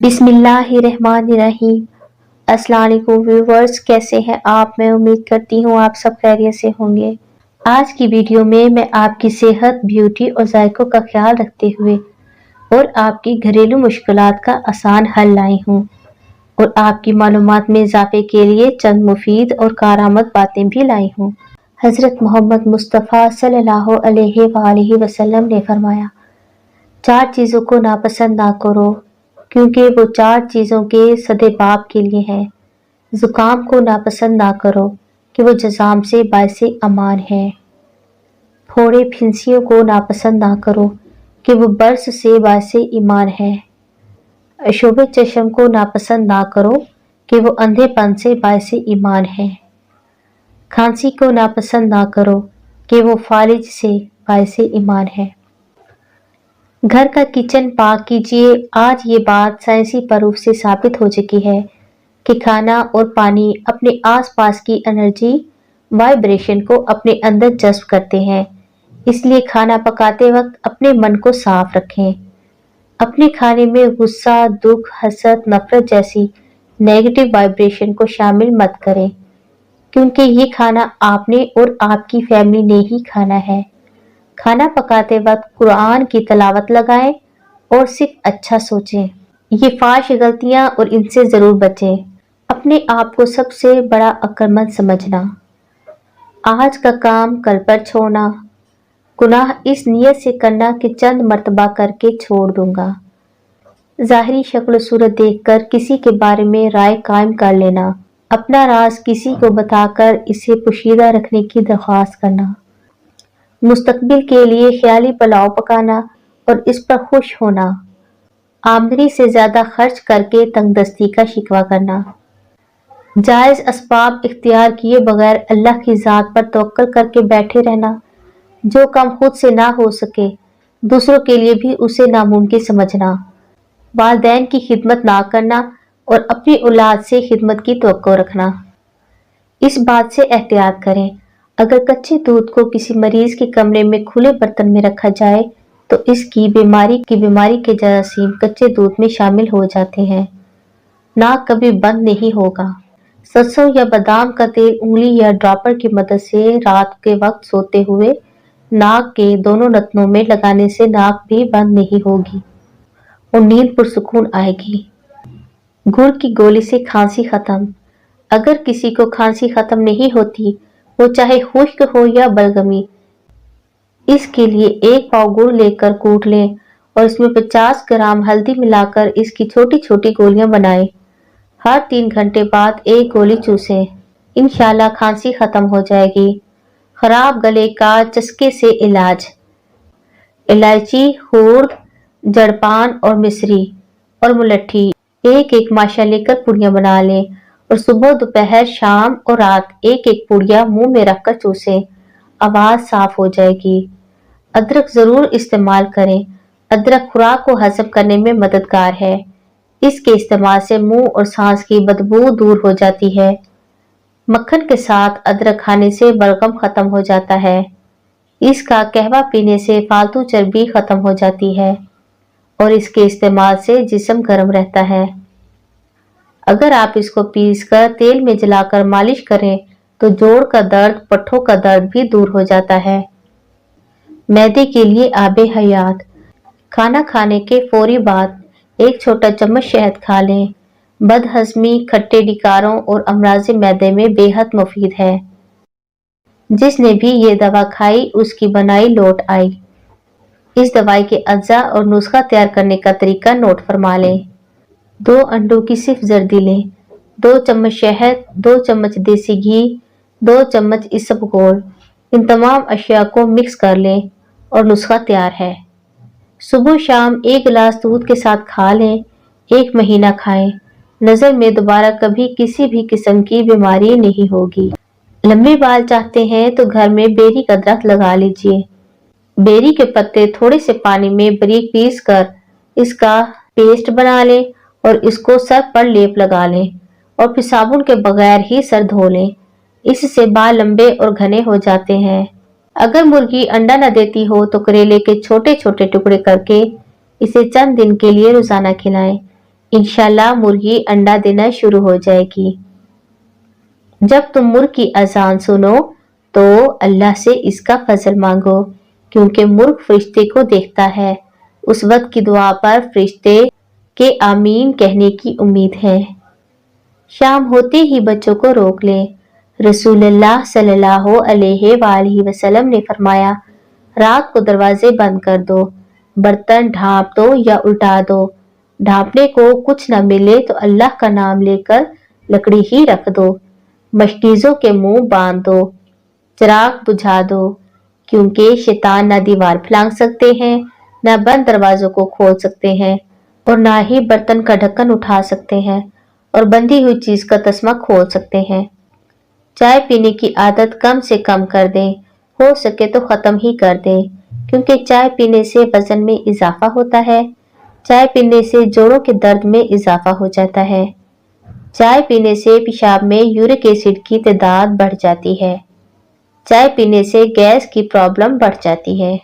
बिस्मिल्लाहिर्रहमानिर्रहीम। अस्सलाम वालेकुम व्यूवर्स, कैसे हैं आप? मैं उम्मीद करती हूँ आप सब खैरियत से होंगे। आज की वीडियो में मैं आपकी सेहत, ब्यूटी और जायकों का ख्याल रखते हुए और आपकी घरेलू मुश्किलात का आसान हल लाई हूँ और आपकी मालूमात में इजाफे के लिए चंद मुफीद और कारआमद बातें भी लाई हूँ। हजरत मोहम्मद मुस्तफ़ा सल्लल्लाहु अलैहि वसल्लम ने फरमाया, 4 चीज़ों को नापसंद ना करो क्योंकि वो 4 चीज़ों के सदे बाप के लिए है। ज़ुकाम को नापसंद ना करो कि वो जज़ाम से बाइसे अमान है। फोड़े फिंसियों को नापसंद ना करो कि वो बर्स से बाइसे ईमान है। शोबे चश्म को नापसंद ना करो कि वो अंधेपन से बाइसे ईमान है। खांसी को नापसंद ना करो कि वो फालिज से बाइसे ईमान है। घर का किचन पाक कीजिए। आज ये बात साइंसी प्रूफ से साबित हो चुकी है कि खाना और पानी अपने आसपास की एनर्जी वाइब्रेशन को अपने अंदर जज्ब करते हैं। इसलिए खाना पकाते वक्त अपने मन को साफ रखें। अपने खाने में गुस्सा, दुख, हसद, नफरत जैसी नेगेटिव वाइब्रेशन को शामिल मत करें क्योंकि ये खाना आपने और आपकी फैमिली ने ही खाना है। खाना पकाते वक्त कुरान की तिलावत लगाएं और सिर्फ अच्छा सोचें। ये फाश गलतियां और इनसे जरूर बचें। अपने आप को सबसे बड़ा अक्लमंद समझना, आज का काम कल पर छोड़ना, गुनाह इस नियत से करना कि चंद मर्तबा करके छोड़ दूंगा, ज़ाहिरी शक्ल सूरत देखकर किसी के बारे में राय कायम कर लेना, अपना राज किसी को बताकर इसे पोशीदा रखने की दरख्वास्त करना, मुस्तकबिल के लिए ख्याली पुलाव पकाना और इस पर खुश होना, आमदनी से ज्यादा खर्च करके तंगदस्ती का शिकवा करना, जायज असबाब इख्तियार किए बगैर अल्लाह की जात पर तवक्कल करके बैठे रहना, जो काम खुद से ना हो सके दूसरों के लिए भी उसे नामुमकिन समझना, वालिदैन की खिदमत ना करना और अपनी औलाद से खिदमत की तवक्को रखना। इस बात से एहतियात करें, अगर कच्चे दूध को किसी मरीज के कमरे में खुले बर्तन में रखा जाए तो इसकी बीमारी के जरासीम कच्चे दूध में शामिल हो जाते हैं। नाक कभी बंद नहीं होगा। सरसों या बादाम का तेल उंगली या ड्रॉपर की मदद से रात के वक्त सोते हुए नाक के दोनों नथनों में लगाने से नाक भी बंद नहीं होगी और नींद पुरसुकून आएगी। गुड़ की गोली से खांसी खत्म। अगर किसी को खांसी खत्म नहीं होती, वो चाहे खुश्क हो या बलगमी, इसके लिए 1 पाव गुड़ लेकर कूट लें और इसमें 50 ग्राम हल्दी मिलाकर इसकी छोटी छोटी गोलियां बनाएं। हर 3 घंटे बाद 1 गोली चूसें। इंशाल्लाह खांसी खत्म हो जाएगी। खराब गले का चस्के से इलाज, इलायची, हूर्द, जड़पान और मिश्री और मुलट्ठी एक माशा लेकर पुड़ियां बना लें और सुबह, दोपहर, शाम और रात 1 पुड़िया मुंह में रखकर चूसें। आवाज साफ हो जाएगी। अदरक जरूर इस्तेमाल करें। अदरक खुराक को हजम करने में मददगार है। इसके इस्तेमाल से मुंह और सांस की बदबू दूर हो जाती है। मक्खन के साथ अदरक खाने से बलगम खत्म हो जाता है। इसका कहवा पीने से फालतू चर्बी खत्म हो जाती है और इसके इस्तेमाल से जिस्म गर्म रहता है। अगर आप इसको पीसकर तेल में जलाकर मालिश करें तो जोड़ का दर्द, पट्ठों का दर्द भी दूर हो जाता है। मैदे के लिए आबे हयात, खाना खाने के फौरी बाद 1 छोटा चम्मच शहद खा लें। बदहजमी, खट्टे डिकारों और अमराज़े मैदे में बेहद मुफीद है। जिसने भी ये दवा खाई उसकी बनाई लौट आई। इस दवाई के अज्जा और नुस्खा तैयार करने का तरीका नोट फरमा लें। 2 अंडों की सिर्फ जर्दी लें, 2 चम्मच शहद, 2 चम्मच देसी घी, 2 चम्मच इसबगोल। इन तमाम अशिया को मिक्स कर लें और नुस्खा तैयार है। सुबह शाम 1 गिलास दूध के साथ खा लें। 1 महीना खाएं। नजर में दोबारा कभी किसी भी किस्म की बीमारी नहीं होगी। लंबे बाल चाहते हैं तो घर में बेरी का दरख्त लगा लीजिए। बेरी के पत्ते थोड़े से पानी में बारीक पीस कर इसका पेस्ट बना लें और इसको सर पर लेप लगा लें और फिर साबुन के बगैर ही सर धो लें। इससे बाल लंबे और घने हो जाते हैं। अगर मुर्गी अंडा न देती हो तो करेले के छोटे छोटे टुकड़े करके इसे चंद दिन के लिए रोजाना खिलाएं। इंशाल्लाह मुर्गी अंडा देना शुरू हो जाएगी। जब तुम मुर्ग की अजान सुनो तो अल्लाह से इसका फजल मांगो, क्योंकि मुर्ग फरिश्ते को देखता है। उस वक्त की दुआ पर फरिश्ते के आमीन कहने की उम्मीद है। शाम होते ही बच्चों को रोक ले। रसूलुल्लाह सल्लल्लाहु अलैहि वसल्लम ने फरमाया, रात को दरवाजे बंद कर दो, बर्तन ढांप दो या उल्टा दो। ढांपने को कुछ न मिले तो अल्लाह का नाम लेकर लकड़ी ही रख दो। मशकीजों के मुंह बांध दो, चिराग बुझा दो, क्योंकि शैतान न दीवार फलांग सकते हैं, न बंद दरवाजों को खोल सकते हैं, और ना ही बर्तन का ढक्कन उठा सकते हैं और बंधी हुई चीज का तस्मा खोल सकते हैं। चाय पीने की आदत कम से कम कर दें, हो सके तो खत्म ही कर दें, क्योंकि चाय पीने से वजन में इजाफा होता है। चाय पीने से जोड़ों के दर्द में इजाफा हो जाता है। चाय पीने से पेशाब में यूरिक एसिड की तादाद बढ़ जाती है। चाय पीने से गैस की प्रॉब्लम बढ़ जाती है।